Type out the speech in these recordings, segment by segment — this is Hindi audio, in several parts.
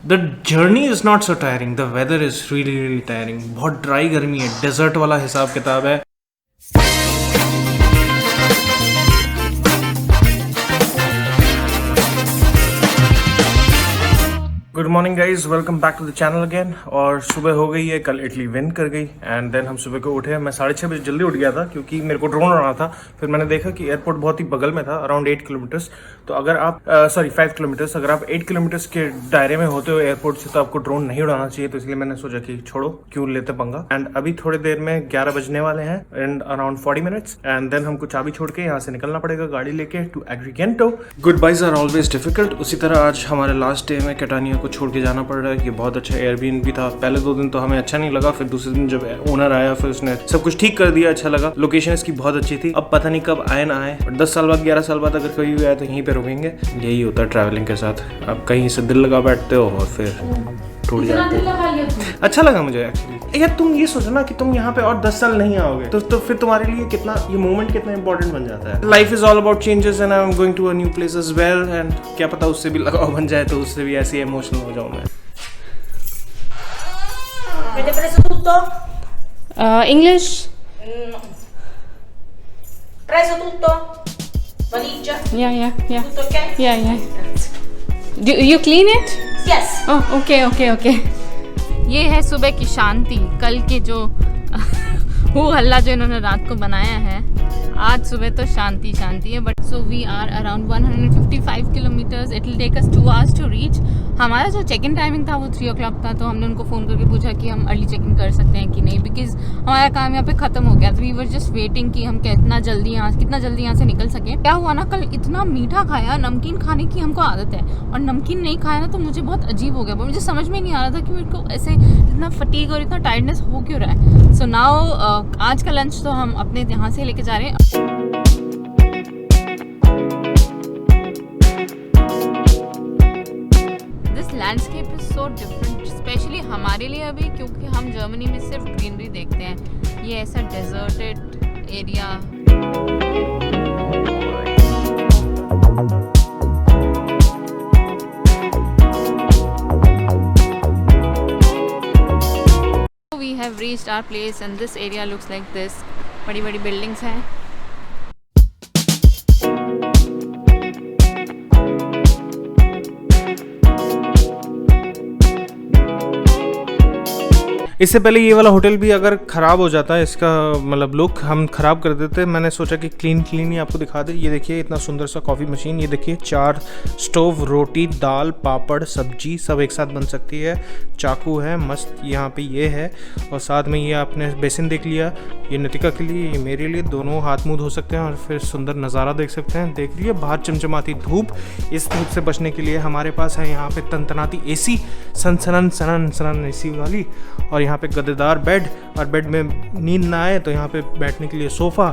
The journey is not so tiring, the weather is really really tiring. बहुत ड्राई गर्मी है, डेजर्ट वाला हिसाब किताब है। Good morning guys, welcome back to the channel again. और सुबह हो गई है, कल इटली विन कर गई एंड देन हम सुबह को उठे। मैं 6:30 बजे जल्दी उठ गया था क्योंकि मेरे को ड्रोन उड़ाना था। फिर मैंने देखा कि एयरपोर्ट बहुत ही बगल में था, अराउंड 8 किलोमीटर्स। तो अगर आप 5 किलोमीटर्स, अगर आप 8 किलोमीटर्स के दायरे में होते हो एयरपोर्ट से तो आपको ड्रोन नहीं उड़ाना चाहिए। तो इसलिए मैंने सोचा कि छोड़ो, क्यों लेते पंगा। एंड अभी थोड़ी देर में 11 बजने वाले हैं and around 40 minutes and then हमको चाबी छोड़ के यहाँ से निकलना पड़ेगा गाड़ी लेके to Agrigento. Goodbyes are always difficult. उसी तरह आज हमारे लास्ट डे में कैटानिया को छोड़ के जाना पड़ रहा है। कि बहुत अच्छा एयरबीएनबी था। पहले 2 दिन तो हमें अच्छा नहीं लगा, फिर दूसरे दिन जब ओनर आया फिर उसने सब कुछ ठीक कर दिया, अच्छा लगा। लोकेशन इसकी बहुत अच्छी थी। अब पता नहीं कब आए ना आए, 10 साल बाद 11 साल बाद अगर कहीं भी आए तो यहीं पे रुकेंगे। यही होता है ट्रैवलिंग के साथ, आप कहीं से दिल लगा बैठते हो और फिर टूट जाते हो। अच्छा लगा मुझे एक्चुअली। यार तुम ये सोचो ना कि तुम यहाँ पे और 10 साल नहीं आओगे तो फिर तुम्हारे लिए कितना ये मोमेंट कितना इंपॉर्टेंट बन जाता है। Life is all about changes and I am going to a new place as well. And क्या पता उससे भी लगाव बन जाए, तो उससे भी ऐसे इमोशनल हो जाऊँ मैं। Avete preso tutto? English? Preso tutto? Valigia? Yeah. Tutto ok? Yeah. Grazie. Do you clean it? Yes. Oh, okay. ये है सुबह की शांति। कल के जो वो हल्ला जो इन्होंने रात को बनाया है, आज सुबह तो शांति है। But so we are around 155 kilometres. It will take us 2 hours to reach. हमारा जो चेक इन टाइमिंग था वो 3 o'clock था। तो हमने उनको फ़ोन करके पूछा कि हम अर्ली चेक इन कर सकते हैं कि नहीं, बिकॉज हमारा काम यहाँ पे ख़त्म हो गया। तो वी वर जस्ट वेटिंग कि हम कितना जल्दी यहाँ से निकल सकें। क्या हुआ ना, कल इतना मीठा खाया, नमकीन खाने की हमको आदत है और नमकीन नहीं खाया ना तो मुझे बहुत अजीब हो गया। पर मुझे समझ में नहीं आ रहा था कि मेरे को ऐसे इतना फटीग और इतना टायर्डनेस हो क्यों रहा है। सो नाउ आज का लंच तो हम अपने यहाँ से लेके जा रहे हैं। Landscape is so different, specially हमारे लिए अभी, क्योंकि हम जर्मनी में सिर्फ ग्रीनरी देखते हैं। ये ऐसा deserted area. We have reached our place and this area looks like this. बड़ी बड़ी बिल्डिंग्स हैं। इससे पहले ये वाला होटल भी अगर ख़राब हो जाता है, इसका मतलब लुक हम ख़राब कर देते, मैंने सोचा कि क्लीन ही आपको दिखा दे। ये देखिए इतना सुंदर सा कॉफ़ी मशीन। ये देखिए 4 स्टोव, रोटी, दाल, पापड़, सब्जी सब एक साथ बन सकती है। चाकू है मस्त यहाँ पे ये है। और साथ में ये आपने बेसिन देख लिया, ये नितिका के लिए, ये मेरे लिए। दोनों हाथ मुँह धो सकते हैं और फिर सुंदर नज़ारा देख सकते हैं। देख लीजिए बाहर चमचमाती धूप। इस धूप से बचने के लिए हमारे पास है यहाँ पे तनतनाती AC, सनन AC वाली। और यहाँ पे गद्देदार बेड, और बेड में नींद ना आए तो यहाँ पे बैठने के लिए सोफ़ा।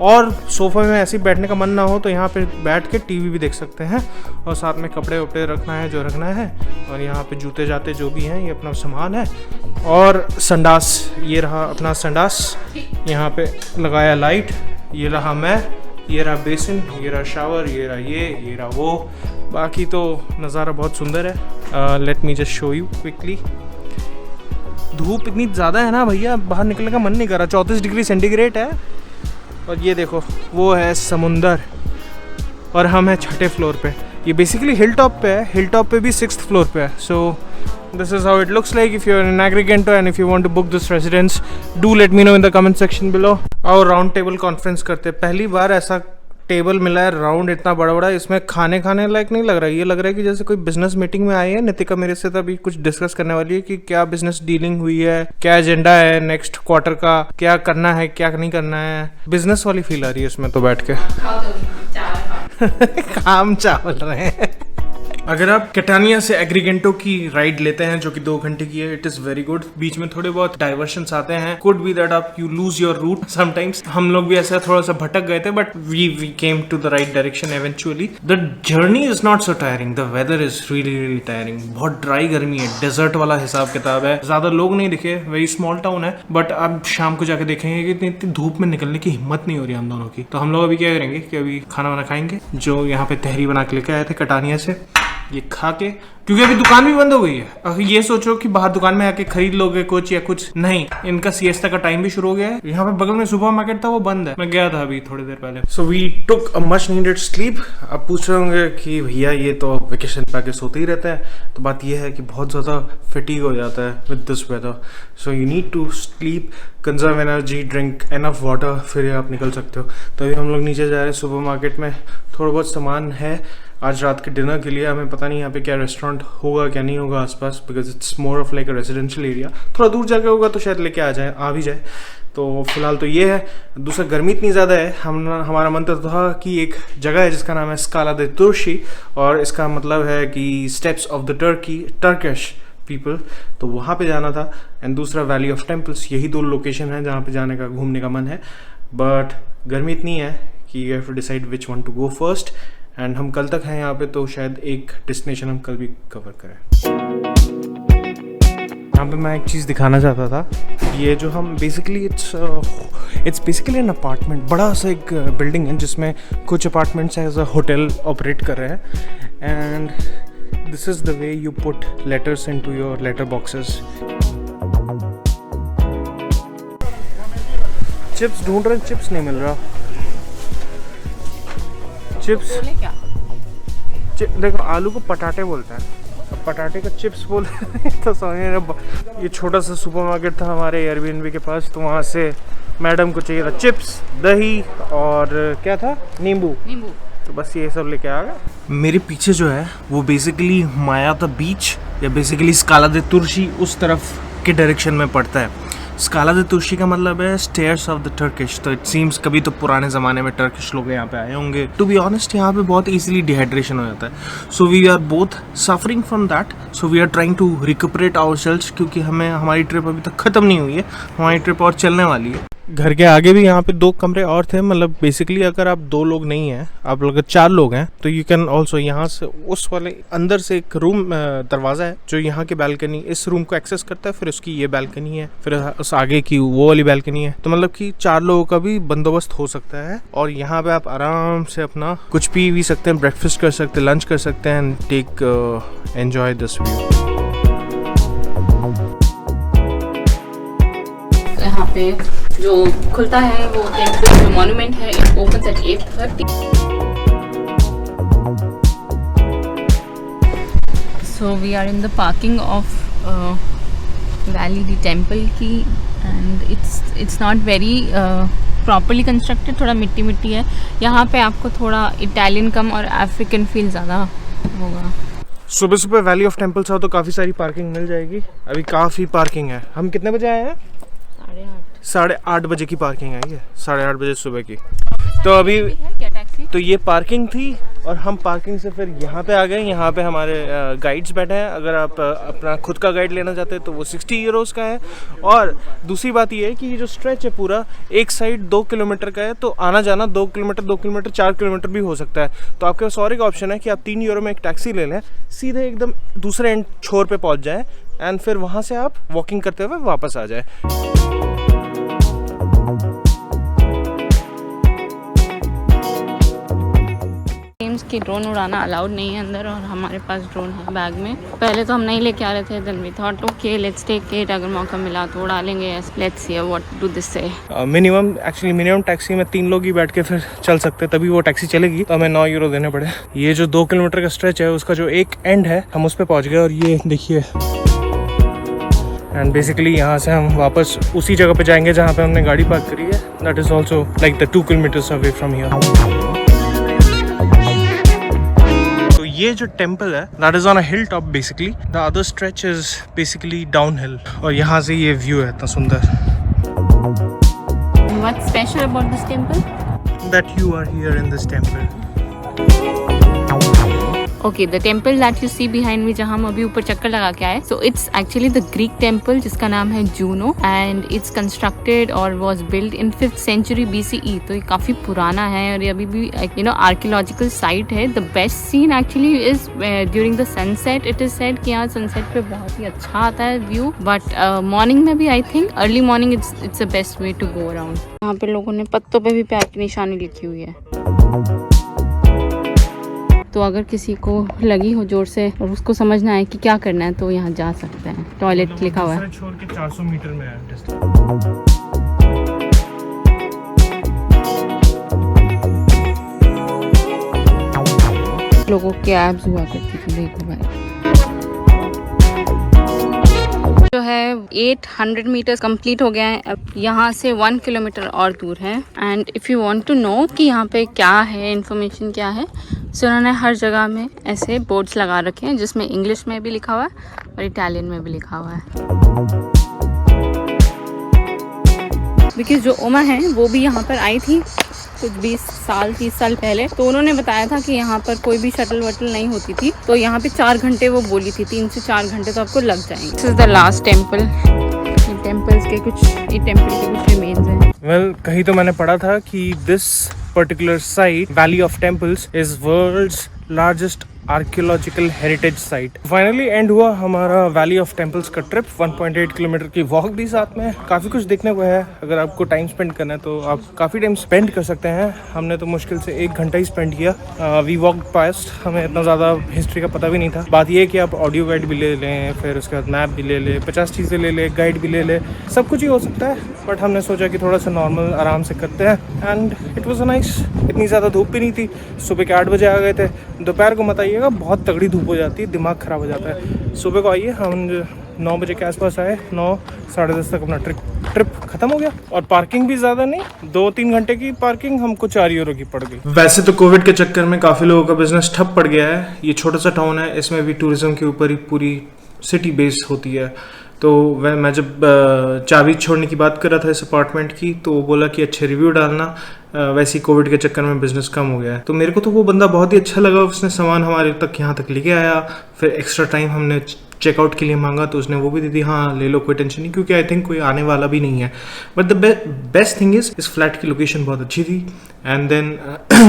और सोफ़े में ऐसे ही बैठने का मन ना हो तो यहाँ पे बैठ के टीवी भी देख सकते हैं। और साथ में कपड़े वपड़े रखना है जो रखना है। और यहाँ पे जूते जाते जो भी हैं ये अपना सामान है। और संडास, ये रहा अपना संडास। यहाँ पे लगाया लाइट। ये रहा मैं, ये रहा बेसिन, ये रहा शावर, ये रहा वो। बाकी तो नज़ारा बहुत सुंदर है। Let me just show you quickly. धूप इतनी ज़्यादा है ना भैया, बाहर निकलने का मन नहीं कर रहा। 34 डिग्री सेंटीग्रेड है। और ये देखो वो है समुंदर और हम हैं 6ठे फ्लोर पे। ये बेसिकली हिल टॉप पे है, हिल टॉप पे भी 6th फ्लोर पे है। So this is how it looks like if you are in Agrigento and if you want to book this residence do let me know in the comment section below. और राउंड टेबल कॉन्फ्रेंस करते, पहली बार ऐसा टेबल मिला है राउंड, इतना बड़ा। इसमें खाने लायक नहीं लग रहा है। ये लग रहा है कि जैसे कोई बिजनेस मीटिंग में आए हैं। नितिका मेरे से तभी कुछ डिस्कस करने वाली है कि क्या बिजनेस डीलिंग हुई है, क्या एजेंडा है नेक्स्ट क्वार्टर का, क्या करना है क्या नहीं करना है। बिजनेस वाली फील आ रही है इसमें तो बैठ के। काम चावल रहे हैं। अगर आप कैटानिया से एग्रीगेंटो की राइड लेते हैं जो कि 2 घंटे की है, इट इज़ वेरी गुड। बीच में थोड़े बहुत डाइवर्शंस आते हैं। कुड बी दैट आप you lose your route sometimes. हम लोग भी ऐसा थोड़ा सा भटक गए थे but we came to the right direction eventually. The journey is not so tiring, the weather is really really tiring. बहुत ड्राई गर्मी है, डेजर्ट वाला हिसाब किताब है। ज्यादा लोग नहीं दिखे, वेरी स्मॉल टाउन है। बट अब शाम को जाके देखेंगे कि इतनी धूप में निकलने की हिम्मत नहीं हो रही हम दोनों की। तो हम लोग अभी क्या करेंगे कि अभी खाना वाना खाएंगे, जो यहाँ पे तहरी बना के लेके आए थे कैटानिया से। ये खा के, क्योंकि अभी दुकान भी बंद हो गई है। अगर ये सोचो कि बाहर दुकान में आके खरीद लोगे कुछ या कुछ नहीं, इनका सिएस्ता का टाइम भी शुरू हो गया है। यहाँ पे बगल में सुपरमार्केट था, वो बंद है, मैं गया था अभी थोड़ी देर पहले। So we took a much needed sleep. अब पूछ रहे होंगे कि भैया ये तो वेकेशन पे आके सोते ही रहते हैं, तो बात ये है कि बहुत ज़्यादा फटीग हो जाता है with this weather. So you need to sleep, conserve energy, drink enough water, फिर आप निकल सकते हो। तो अभी हम लोग नीचे जा रहे हैं सुपरमार्केट में, थोड़ा बहुत सामान है आज रात के डिनर के लिए। हमें पता नहीं यहाँ पे क्या रेस्टोरेंट होगा क्या नहीं होगा आसपास, because it's more of like a residential area. थोड़ा दूर जाके होगा तो शायद लेके आ भी जाए। तो फिलहाल तो ये है। दूसरा गर्मी इतनी ज़्यादा है, हमारा मन तो था कि एक जगह है जिसका नाम है स्काला दे तुर्शी, और इसका मतलब है कि steps of the Turkish people, तो वहाँ पे जाना था। एंड दूसरा वैली ऑफ टेम्पल्स, यही दो लोकेशन है जहाँ पे जाने का, घूमने का मन है। बट गर्मी इतनी है कि you have to decide which one to go first. And हम कल तक हैं यहाँ पे, तो शायद एक डेस्टिनेशन हम कल भी कवर करें। यहाँ पे मैं एक चीज़ दिखाना चाहता था। ये जो हम basically it's basically an apartment, बड़ा सा एक बिल्डिंग है जिसमें कुछ apartments as a hotel operate कर रहे हैं। And this is the way you put letters into your letter boxes. Chips ढूंढ रहे हैं, चिप्स नहीं मिल रहा। चिप्स देखो, आलू को पटाटे बोलते हैं, अब पटाटे का चिप्स बोलते हैं तो समझ। ये छोटा सा सुपरमार्केट था हमारे एयरबीएनबी के पास, तो वहाँ से मैडम को चाहिए था चिप्स, दही और क्या था, नींबू। तो बस ये सब लेके आ गए। मेरे पीछे जो है वो बेसिकली मायाता बीच या बेसिकली स्काला दे तुर्शी उस तरफ के डायरेक्शन में पड़ता है। स्काला दे तुर्शी का मतलब है स्टेयर्स ऑफ द टर्किश। तो इट सीम्स कभी तो पुराने ज़माने में टर्किश लोग यहाँ पे आए होंगे। टू बी ऑनेस्ट, यहाँ पे बहुत इजीली डिहाइड्रेशन हो जाता है। So we are both suffering from that. So we are trying to recuperate ourselves, क्योंकि हमारी ट्रिप अभी तक ख़त्म नहीं हुई है, हमारी ट्रिप और चलने वाली है। घर के आगे भी यहाँ पे 2 कमरे और थे। मतलब बेसिकली अगर आप 2 लोग नहीं हैं, आप अगर 4 लोग हैं, तो यू कैन ऑल्सो यहाँ से उस वाले अंदर से एक रूम दरवाज़ा है जो यहाँ की बैल्कनी, इस रूम को एक्सेस करता है। फिर उसकी ये बैल्कनी है, फिर उस आगे की वो वाली बैल्कनी है। तो मतलब कि 4 लोगों का भी बंदोबस्त हो सकता है। और यहाँ पे आप आराम से अपना कुछ पी भी सकते हैं, ब्रेकफास्ट कर सकते हैं, लंच कर सकते हैं, and take enjoy this view. यहाँ पे जो खुलता है वो टेम्पल जो मॉन्यूमेंट है, it opens at 8:30। So we are in the parking of Valley the Temple की, and it's not very properly constructed, थोड़ा मिट्टी मिट्टी है। यहाँ पे आपको थोड़ा इटालियन कम और अफ्रीकन फील ज़्यादा होगा। सुबह सुबह वैली ऑफ टेम्पल्स आओ तो काफ़ी सारी पार्किंग मिल जाएगी। अभी काफ़ी पार्किंग है। हम कितने बजे आए हैं? 8:30 बजे की पार्किंग है ये, 8:30 बजे सुबह की। तो अभी तो ये पार्किंग थी, और हम पार्किंग से फिर यहाँ पे आ गए। यहाँ पे हमारे गाइड्स बैठे हैं। अगर आप अपना खुद का गाइड लेना चाहते हैं तो वो 60 यूरोज़ का है। और दूसरी बात ये है कि ये जो स्ट्रेच है पूरा, एक साइड 2 किलोमीटर का है, तो आना जाना 2 किलोमीटर 4 किलोमीटर भी हो सकता है। तो आपके पास और एक ऑप्शन है कि आप 3 यूरो में एक टैक्सी ले लें, सीधे एकदम दूसरे एंड छोर पे पहुँच जाए, एंड फिर वहाँ से आप वॉकिंग करते हुए वापस आ जाए। कि ड्रोन उड़ाना अलाउड नहीं है अंदर, और हमारे पास ड्रोन है बैग में। पहले तो हम नहीं लेके आ रहे थे, then we thought okay let's take it, अगर मौका मिला तो उड़ा लेंगे। Let's see what do this say. Minimum taxi में 3 लोग ही बैठ के फिर चल सकते, तभी वो टैक्सी चलेगी। तो हमें 9 यूरो देने पड़े। ये जो 2 किलोमीटर का स्ट्रेच है, उसका जो एक एंड है, हम उस पर पहुँच गए। और ये देखिए, एंड बेसिकली यहाँ से हम वापस उसी जगह पे जाएंगे जहाँ पे हमने गाड़ी पार्क करी है। That is also like the 2 kilometres away from here. ये जो टेम्पल है, that is on a hill top basically. The other stretch is basically down hill, और यहाँ से ये व्यू है इतना सुंदर। What's special about this temple? That you are here in this temple. Okay, the temple that you see behind me, जहाँ हम अभी ऊपर चक्कर लगा के आए, so it's actually the Greek temple जिसका नाम है Juno, and it's constructed or was built in 5th century BCE. तो ये काफ़ी पुराना है, और ये अभी भी archaeological site है. The best scene actually is during the sunset. It is said कि यहाँ sunset पे बहुत ही अच्छा आता है view, but morning में भी I think early morning it's the best way to go around. यहाँ पे लोगों ने पत्तों पे भी प्यार की निशानी लिखी हुई है। तो अगर किसी को लगी हो जोर से और उसको समझना है कि क्या करना है तो यहाँ जा सकते हैं। टॉयलेट लिखा हुआ है। छोड़ के 400 मीटर में है डिस्टेंस। लोगों के एब्स हुआ करती थी, देखो भाई। जो है 800 मीटर्स कंप्लीट हो गया है। अब यहाँ से 1 किलोमीटर और दूर है। And if you want to know कि यहाँ पे क्या है, इन्फॉर्मेशन क्या है, सो उन्होंने हर जगह में ऐसे बोर्ड्स लगा रखे हैं जिसमें इंग्लिश में भी लिखा हुआ है और इटालियन में भी लिखा हुआ है। बिकॉज जो उमा है वो भी यहाँ पर आई थी कुछ 20 साल 30 साल पहले, तो उन्होंने बताया था कि यहाँ पर कोई भी शटल वटल नहीं होती थी, तो यहाँ पे 4 घंटे वो बोली थी, 3 से 4 घंटे तो आपको लग जाएंगे। This is the last temple. ये टेम्पल के कुछ रिमेन्स हैं। वेल, कहीं तो मैंने पढ़ा था कि this particular site, valley of temples, is world's largest archaeological heritage site. Finally end हुआ हमारा वैली ऑफ टेम्पल्स का ट्रिप। 1.8 किलोमीटर की वॉक भी साथ में। काफ़ी कुछ देखने को है। अगर आपको टाइम स्पेंड करना है तो आप काफ़ी टाइम स्पेंड कर सकते हैं। हमने तो मुश्किल से 1 घंटा ही स्पेंड किया। वी वॉक पास्ट, हमें इतना ज़्यादा हिस्ट्री का पता भी नहीं था। बात यह है कि आप ऑडियो गाइड भी ले लें, फिर उसके बाद मैप भी ले लें, 50 चीज़ें ले लें, गाइड भी ले लें, सब कुछ ही हो सकता है। बट हमने सोचा कि थोड़ा सा नॉर्मल आराम से करते हैं। And it was a nice. इतनी ज़्यादा धूप भी नहीं थी। सुबह के 8 बजे आ गए थे। दोपहर को मत आइएगा, बहुत तगड़ी धूप हो जाती है, दिमाग ख़राब हो जाता है। सुबह को आइए। हम 9 बजे के आसपास आए, 9 साढ़े 10 तक अपना ट्रिप खत्म हो गया। और पार्किंग भी ज़्यादा नहीं, 2-3 घंटे की पार्किंग हमको 4 यूरो की पड़ गई। वैसे तो कोविड के चक्कर में काफ़ी लोगों का बिजनेस ठप पड़ गया है। ये छोटा सा टाउन है, इसमें भी टूरिज्म के ऊपर ही पूरी सिटी बेस होती है। तो मैं जब चाबी छोड़ने की बात कर रहा था इस अपार्टमेंट की, तो वो बोला कि अच्छे रिव्यू डालना। वैसे ही कोविड के चक्कर में बिजनेस कम हो गया है। तो मेरे को तो वो बंदा बहुत ही अच्छा लगा। उसने सामान हमारे तक यहाँ तक लेके आया। फिर एक्स्ट्रा टाइम हमने चेकआउट के लिए मांगा तो उसने वो भी दे दी। हाँ, ले लो, कोई टेंशन नहीं, क्योंकि आई थिंक कोई आने वाला भी नहीं है। But the best thing is, इस फ्लैट की लोकेशन बहुत अच्छी थी। एंड देन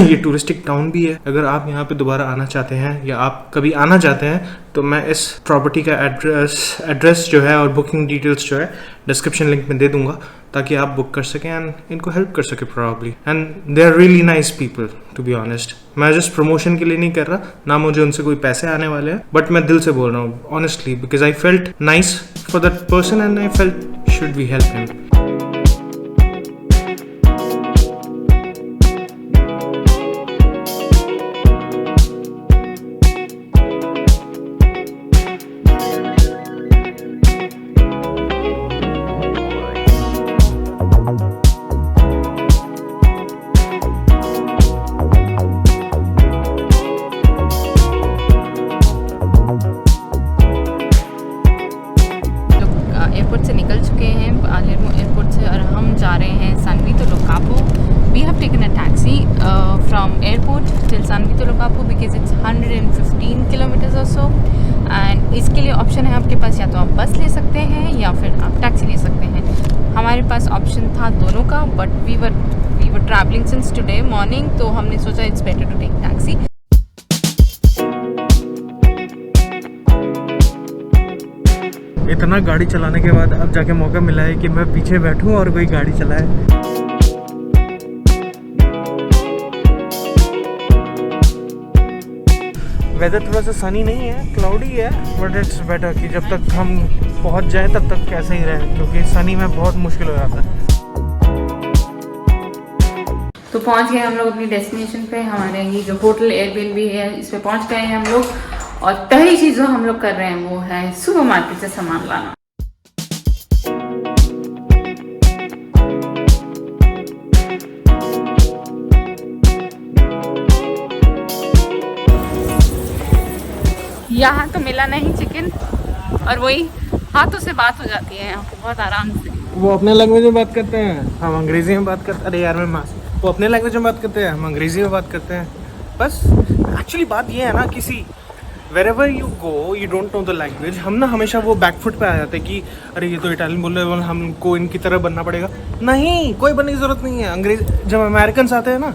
ये टूरिस्टिक टाउन भी है। अगर आप यहाँ पे दोबारा आना चाहते हैं या आप कभी आना चाहते हैं तो मैं इस प्रॉपर्टी का एड्रेस जो है और बुकिंग डिटेल्स जो है डिस्क्रिप्शन लिंक में दे दूंगा, ताकि आप बुक कर सकें एंड इनको हेल्प कर सके probably. And they are really nice people, to be honest. मैं जस्ट प्रमोशन के लिए नहीं कर रहा, ना मुझे उनसे कोई पैसे आने वाले हैं, बट मैं दिल से बोल रहा हूँ honestly, because I felt nice for that person and I felt should we help him. Airport से निकल चुके हैं, पालेर्मो एयरपोर्ट से, और हम जा रहे हैं San Vito Locapo। We have taken a taxi from airport till San Vito Locapo because it's 115 kilometres or so. And इसके लिए ऑप्शन है आपके पास, या तो आप बस ले सकते हैं या फिर आप टैक्सी ले सकते हैं। हमारे पास ऑप्शन था दोनों का, but we were travelling since today morning, तो हमने सोचा it's better to take taxi. इतना गाड़ी चलाने के बाद अब जाके मौका मिला है कि मैं पीछे बैठूं और कोई गाड़ी चलाए। वेदर थोड़ा सा सनी नहीं है, क्लाउडी है, बट इट्स बेटर कि जब तक हम पहुंच जाए तब तक कैसे ही रहे, क्योंकि सनी में बहुत मुश्किल हो जाता है। तो पहुंच गए हम लोग अपनी डेस्टिनेशन पे। हमारे ये जो होटल एयरबीएनबी है इस पे पहुंच गए हैं हम लोग। और पहली चीज़ जो हम लोग कर रहे हैं वो है सुपरमार्केट से सामान लाना। यहाँ तो मिला नहीं चिकन, और वही हाथों से बात हो जाती है यहाँ पे बहुत आराम से। वो अपने लैंग्वेज में बात करते हैं, हम अंग्रेजी में बात करते हैं। अरे यार, मैं मासी, वो अपने लैंग्वेज में बात करते हैं, हम अंग्रेजी में बात करते हैं। बस एक्चुअली बात ये है ना, किसी wherever you go you don't know the language। हम ना हमेशा वो बैकफुट पे आ जाते हैं कि अरे ये तो इटालियन बोल रहे हैं, हमको इनकी तरह बनना पड़ेगा। नहीं, कोई बनने की ज़रूरत नहीं है। अंग्रेज जब अमेरिकन आते हैं ना,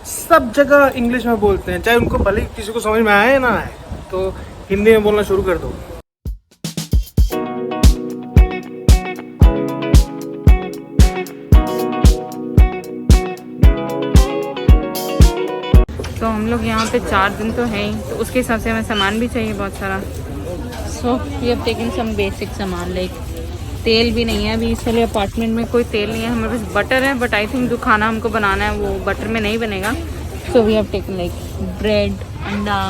सब जगह इंग्लिश में बोलते हैं, चाहे उनको भले किसी को समझ में आए ना आए, तो हिंदी में बोलना शुरू कर दो। तो हमने लोग यहाँ पे 4 दिन तो है ही, तो उसके हिसाब से हमें सामान भी चाहिए बहुत सारा। So we have taken some basic सामान, लाइक तेल भी नहीं है अभी, इसलिए अपार्टमेंट में कोई तेल नहीं है, हमें बस बटर है, बट आई थिंक जो खाना हमको बनाना है वो बटर में नहीं बनेगा। So we have taken like bread, अंडा,